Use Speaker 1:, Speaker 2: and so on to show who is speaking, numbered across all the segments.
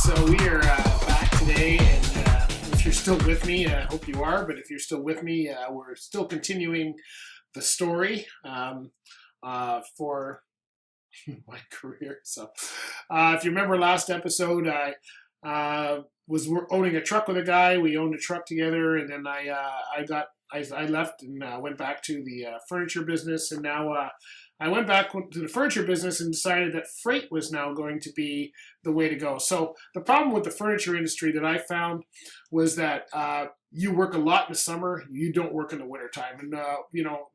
Speaker 1: So we are back today, and if you're still with me, I hope you are. But if you're still with me, we're still continuing the story for my career. So, if you remember last episode, I was owning a truck with a guy. We owned a truck together, and then I left and went back to the furniture business, and now I went back to the furniture business and decided that freight was now going to be the way to go. So the problem with the furniture industry that I found was that you work a lot in the summer, you don't work in the wintertime. And,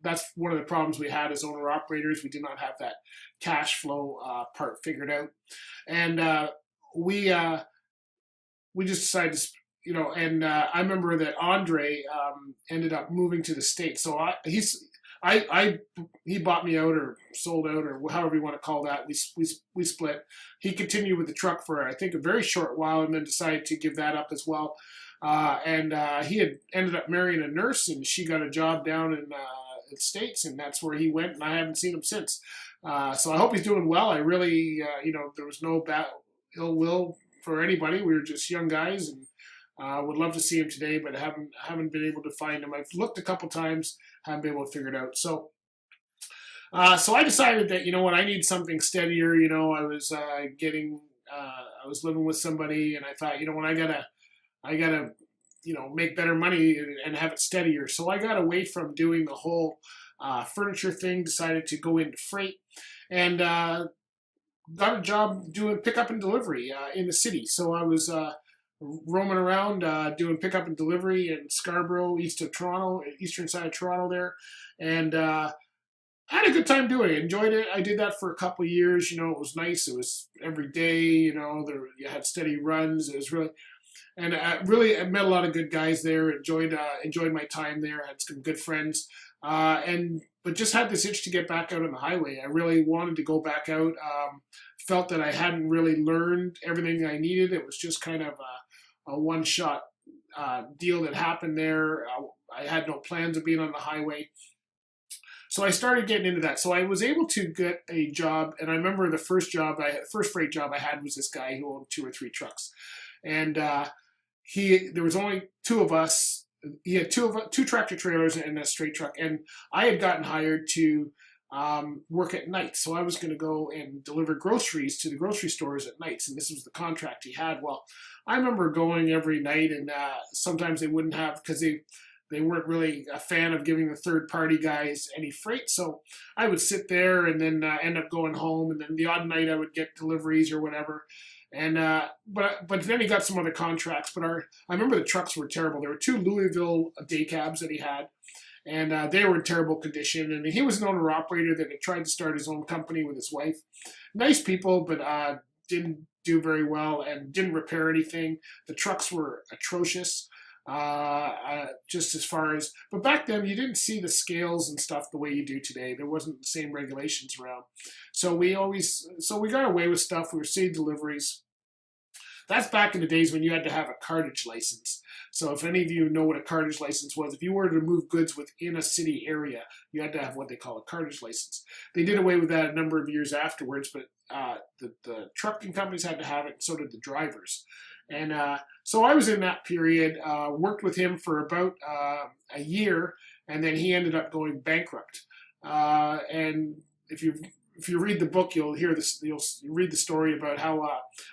Speaker 1: that's one of the problems we had as owner operators. We did not have that cash flow part figured out. And we just decided to, and I remember that Andre ended up moving to the States. So he bought me out or sold out or however you want to call that. We split. He continued with the truck for I think a very short while and then decided to give that up as well. And he had ended up marrying a nurse and she got a job down in the States and that's where he went and I haven't seen him since. So I hope he's doing well. I really, there was no ill will for anybody. We were just young guys and would love to see him today, but haven't been able to find him. I've looked a couple times, haven't been able to figure it out. So I decided that I need something steadier. I was I was living with somebody, and I thought, I gotta make better money and have it steadier. So I got away from doing the whole furniture thing. Decided to go into freight, and got a job doing pickup and delivery in the city. So I was roaming around doing pickup and delivery in Scarborough, east of Toronto, eastern side of Toronto there, and I had a good time doing it. Enjoyed it. I did that for a couple of years. It was nice. It was every day. You had steady runs. It was really, and I met a lot of good guys there. Enjoyed my time there. Had some good friends, but just had this itch to get back out on the highway. I really wanted to go back out. Felt that I hadn't really learned everything I needed. It was just kind of a one-shot deal that happened there. I had no plans of being on the highway. So I started getting into that. So I was able to get a job, and I remember the first freight job I had was this guy who owned 2 or 3 trucks. And there was only 2 of us. He had 2 tractor trailers and a straight truck. And I had gotten hired to work at night. So I was going to go and deliver groceries to the grocery stores at nights. And this was the contract he had. Well, I remember going every night, and sometimes they wouldn't have, because they weren't really a fan of giving the third-party guys any freight. So I would sit there and then end up going home. And then the odd night I would get deliveries or whatever. And but then he got some other contracts. But I remember the trucks were terrible. There were 2 Louisville day cabs that he had. And they were in terrible condition. And he was an owner-operator that had tried to start his own company with his wife. Nice people, but didn't do very well and didn't repair anything. The trucks were atrocious, just as far as... But back then, you didn't see the scales and stuff the way you do today. There wasn't the same regulations around. So we got away with stuff. We were seeing deliveries. That's back in the days when you had to have a cartage license. So if any of you know what a cartage license was, if you were to move goods within a city area, you had to have what they call a cartage license. They did away with that a number of years afterwards, but the trucking companies had to have it, and so did the drivers. And so I was in that period, worked with him for about a year, and then he ended up going bankrupt. And if you read the book, you'll read the story about how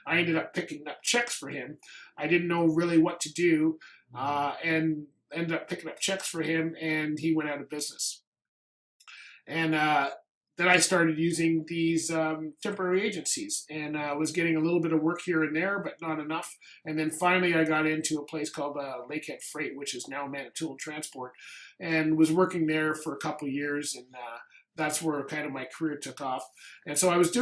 Speaker 1: I ended up picking up checks for him. I didn't know really what to do, and ended up picking up checks for him, and he went out of business. And then I started using these temporary agencies, and was getting a little bit of work here and there, but not enough. And then finally I got into a place called Lakehead Freight, which is now Manitoulin Transport, and was working there for a couple of years, and that's where kind of my career took off. And so I was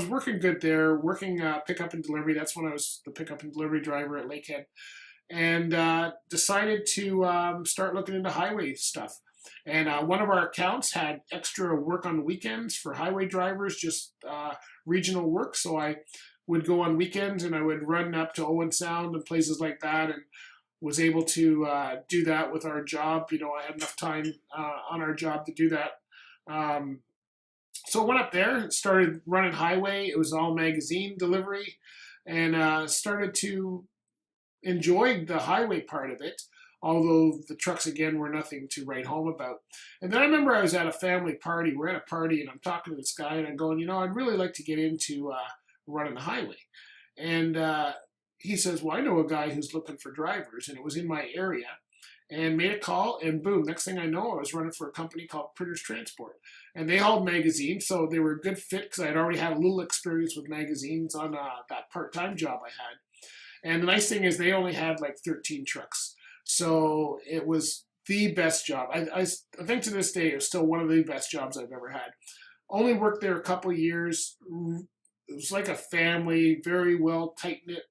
Speaker 1: working good there, working pickup and delivery. That's when I was the pickup and delivery driver at Lakehead, and decided to start looking into highway stuff. And one of our accounts had extra work on weekends for highway drivers, just regional work. So I would go on weekends and I would run up to Owen Sound and places like that, and was able to do that with our job. I had enough time on our job to do that. So I went up there, started running highway. It was all magazine delivery. and started to enjoy the highway part of it, although the trucks again were nothing to write home about. And then I remember I was at a family party. We're at a party, and I'm talking to this guy, and I'm going, I'd really like to get into running the highway. And he says, well, I know a guy who's looking for drivers, and it was in my area. And made a call, and boom, next thing I know, I was running for a company called Printers Transport. And they hauled magazines, so they were a good fit because I had already had a little experience with magazines on that part-time job I had. And the nice thing is they only had like 13 trucks. So it was the best job. I think to this day, it was still one of the best jobs I've ever had. Only worked there a couple of years. It was like a family, very well tight-knit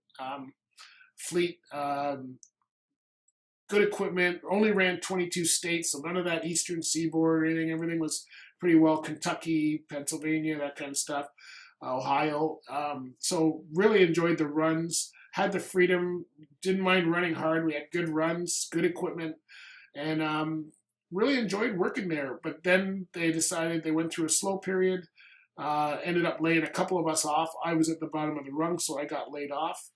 Speaker 1: fleet. Good equipment, only ran 22 states, so none of that eastern seaboard or anything. Everything was pretty well Kentucky, Pennsylvania, that kind of stuff, Ohio. So really enjoyed the runs, had the freedom, didn't mind running hard. We had good runs, good equipment, and really enjoyed working there. But then they decided they went through a slow period, ended up laying a couple of us off. I was at the bottom of the rung, so I got laid off,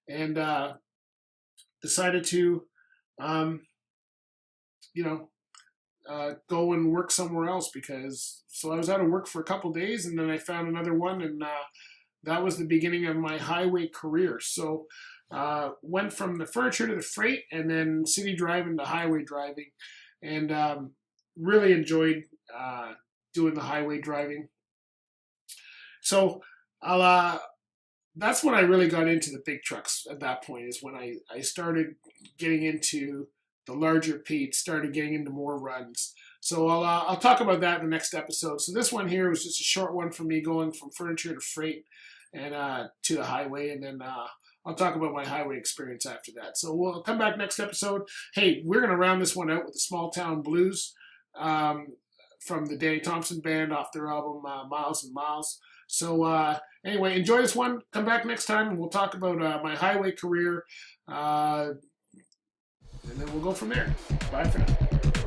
Speaker 1: and decided to go and work somewhere else so I was out of work for a couple of days, and then I found another one, and that was the beginning of my highway career. So went from the furniture to the freight, and then city driving to highway driving, and really enjoyed doing the highway driving. So that's when I really got into the big trucks at that point, is when I started getting into the larger Pete, started getting into more runs. So I'll talk about that in the next episode. So this one here was just a short one for me going from furniture to freight and to the highway, and then I'll talk about my highway experience after that. So we'll come back next episode. Hey, we're going to round this one out with the Small Town Blues from the Danny Thompson Band off their album Miles and Miles. So anyway, enjoy this one. Come back next time, and we'll talk about my highway career, and then we'll go from there. Bye for now.